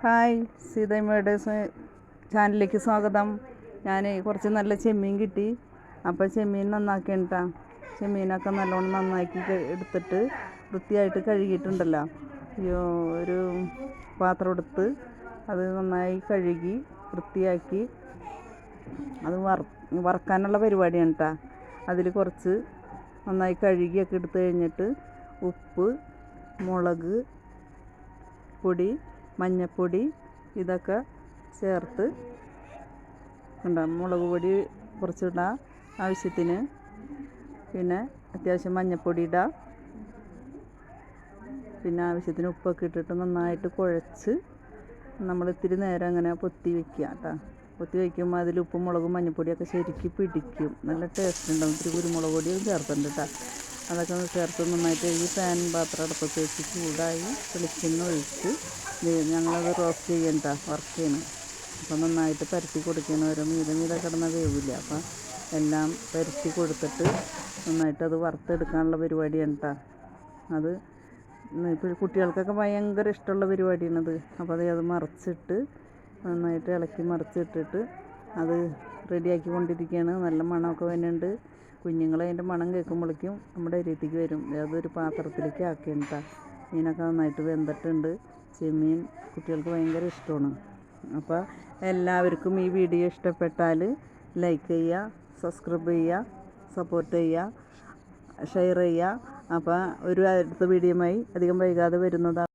Hi, സീതമ്മയുടെ ചാനലിലേക്ക് സ്വാഗതം. ഞാൻ കുറച്ച് നല്ല ചെമ്മീൻ കിട്ടി. അപ്പോൾ ചെമ്മീൻ നന്നാക്കിയിട്ടാ. ചെമ്മീനൊക്കെ നല്ലോണം നന്നാക്കി എടുത്തിട്ട് വൃത്തിയായിട്ട് കഴുകിയിട്ടുണ്ടല്ലോ. ഒരു പാത്രം എടുത്ത് അത് നന്നായി കഴുകി വൃത്തിയാക്കി അത് വറക്കാനുള്ള പരിപാടിയാണ് കേട്ടോ. അതിൽ കുറച്ച് നന്നായി കഴുകിയൊക്കെ എടുത്ത് കഴിഞ്ഞിട്ട് ഉപ്പ്, മുളക് പൊടി, മഞ്ഞൾപ്പൊടി ഇതൊക്കെ ചേർത്ത് മുളക് പൊടി കുറച്ചിടാം ആവശ്യത്തിന്, പിന്നെ അത്യാവശ്യം മഞ്ഞൾപ്പൊടി ഇടാം, പിന്നെ ആവശ്യത്തിന് ഉപ്പൊക്കെ ഇട്ടിട്ട് നന്നായിട്ട് കുഴച്ച് നമ്മൾ ഇത്തിരി നേരം അങ്ങനെ പൊത്തി വയ്ക്കുക കേട്ടോ. പൊത്തി വയ്ക്കുമ്പോൾ അതിൽ ഉപ്പും മുളകും മഞ്ഞൾപ്പൊടിയൊക്കെ ശരിക്കും പിടിക്കും. നല്ല ടേസ്റ്റ് ഉണ്ടാവും. ഇത്തിരി കുരുമുളക് പൊടിയും ചേർത്തിട്ടുണ്ട് കേട്ടോ. അതൊക്കെ ചേർത്ത് നന്നായിട്ട് ഈ പാൻ പാത്രം അടുപ്പത്ത് വെച്ച് ചൂടായി വെളിച്ചെണ്ണ ഒഴിച്ച് ഞങ്ങളത് റോസ്റ്റ് ചെയ്യണ്ട, വർക്ക് ചെയ്യണം. അപ്പോൾ നന്നായിട്ട് പരത്തി കൊടുക്കണം. ഓരോ മീതെ കിടന്ന വേവില്ല. അപ്പം എല്ലാം പരത്തി കൊടുത്തിട്ട് നന്നായിട്ടത് വറുത്തെടുക്കാനുള്ള പരിപാടിയാണ് കേട്ടോ. അത് ഇപ്പോൾ കുട്ടികൾക്കൊക്കെ ഭയങ്കര ഇഷ്ടമുള്ള പരിപാടിയാണത്. അപ്പോൾ അത് മറിച്ചിട്ട് നന്നായിട്ട് ഇളക്കി മറിച്ചിട്ടിട്ട് അത് റെഡിയാക്കി കൊണ്ടിരിക്കുകയാണ്. നല്ല മണമൊക്കെ വരുന്നുണ്ട്. കുഞ്ഞുങ്ങൾ അതിൻ്റെ മണം കേൾക്കുമ്പോഴേക്കും നമ്മുടെ അരിയത്തേക്ക് വരും. അതൊരു പാത്രത്തിലേക്ക് ആക്കിയിട്ട മീനൊക്കെ നന്നായിട്ട് വെന്തിട്ടുണ്ട്. ചെമ്മീൻ കുട്ടികൾക്ക് ഭയങ്കര ഇഷ്ടമാണ്. അപ്പോൾ എല്ലാവർക്കും ഈ വീഡിയോ ഇഷ്ടപ്പെട്ടാൽ ലൈക്ക് ചെയ്യുക, സബ്സ്ക്രൈബ് ചെയ്യുക, സപ്പോർട്ട് ചെയ്യുക, ഷെയർ ചെയ്യുക. അപ്പോൾ ഒരു അടുത്ത വീഡിയോയുമായി അധികം വൈകാതെ വരുന്നതാണ്.